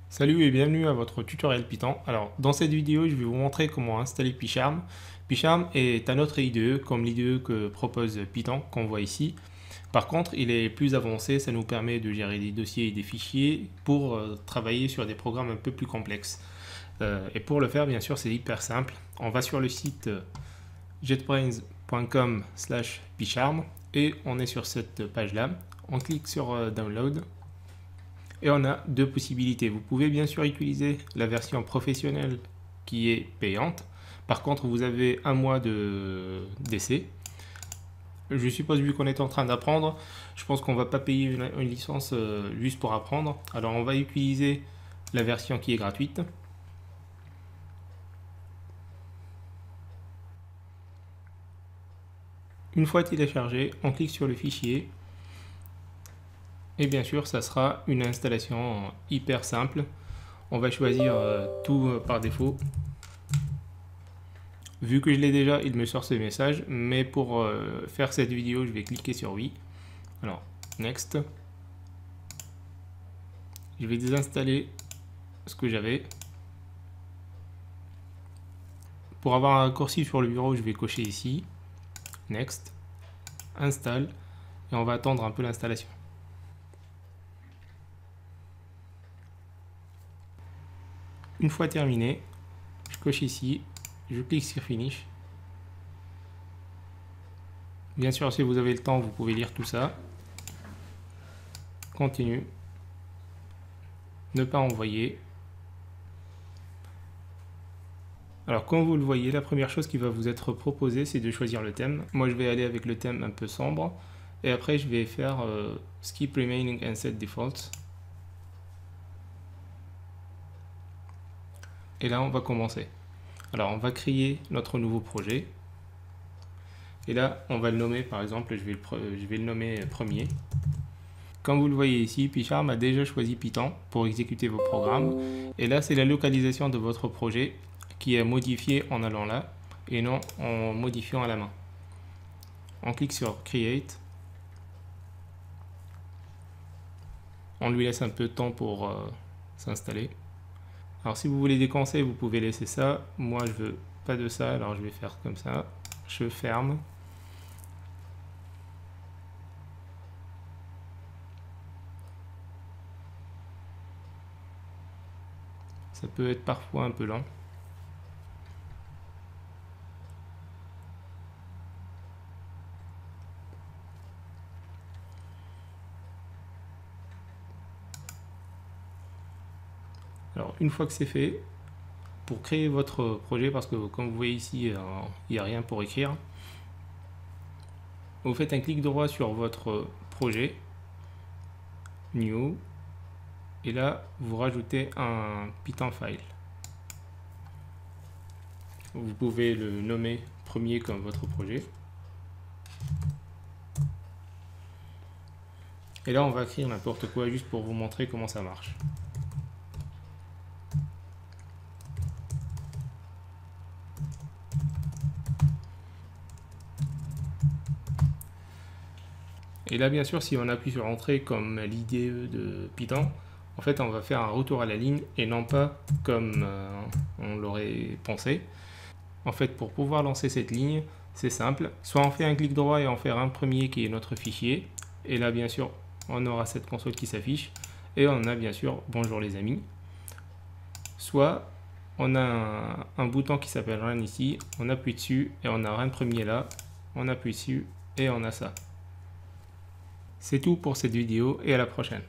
Salut et bienvenue à votre tutoriel Python. Alors, dans cette vidéo, je vais vous montrer comment installer PyCharm. PyCharm est un autre IDE comme l'IDE que propose Python qu'on voit ici. Par contre, il est plus avancé, ça nous permet de gérer des dossiers et des fichiers pour travailler sur des programmes un peu plus complexes. Et pour le faire, bien sûr, c'est hyper simple. On va sur le site jetbrains.com/pycharm et on est sur cette page-là. On clique sur Download. Et on a deux possibilités. Vous pouvez bien sûr utiliser la version professionnelle qui est payante. Par contre, vous avez un mois d'essai. Je suppose, vu qu'on est en train d'apprendre, je pense qu'on ne va pas payer une licence juste pour apprendre. Alors, on va utiliser la version qui est gratuite. Une fois téléchargé, on clique sur le fichier. Et bien sûr, ça sera une installation hyper simple. On va choisir tout par défaut. Vu que je l'ai déjà, il me sort ce message. Mais pour faire cette vidéo, je vais cliquer sur oui. Alors, next. Je vais désinstaller ce que j'avais. Pour avoir un raccourci sur le bureau, je vais cocher ici. Next. Installe. Et on va attendre un peu l'installation. Une fois terminé, je coche ici, je clique sur Finish. Bien sûr, si vous avez le temps, vous pouvez lire tout ça. Continue. Ne pas envoyer. Alors, comme vous le voyez, la première chose qui va vous être proposée, c'est de choisir le thème. Moi, je vais aller avec le thème un peu sombre. Et après, je vais faire Skip Remaining and Set Defaults. Et là, on va commencer. Alors, on va créer notre nouveau projet. Et là, on va le nommer, par exemple, je vais le nommer premier. Comme vous le voyez ici, PyCharm a déjà choisi Python pour exécuter vos programmes. Et là, c'est la localisation de votre projet qui est modifiée en allant là et non en modifiant à la main. On clique sur Create. On lui laisse un peu de temps pour s'installer. Alors si vous voulez des conseils, vous pouvez laisser ça. Moi, je veux pas de ça, alors je vais faire comme ça. Je ferme. Ça peut être parfois un peu lent. Alors une fois que c'est fait, pour créer votre projet, parce que comme vous voyez ici, il n'y a rien pour écrire, vous faites un clic droit sur votre projet, New, et là vous rajoutez un Python file. Vous pouvez le nommer premier comme votre projet. Et là on va écrire n'importe quoi juste pour vous montrer comment ça marche. Et là, bien sûr, si on appuie sur Entrée comme l'IDE de Python, en fait, on va faire un retour à la ligne et non pas comme on l'aurait pensé. En fait, pour pouvoir lancer cette ligne, c'est simple. Soit on fait un clic droit et on fait un premier qui est notre fichier. Et là, bien sûr, on aura cette console qui s'affiche. Et on a bien sûr bonjour les amis. Soit on a un bouton qui s'appelle Run ici. On appuie dessus et on a Run premier là. On appuie dessus et on a ça. C'est tout pour cette vidéo et à la prochaine.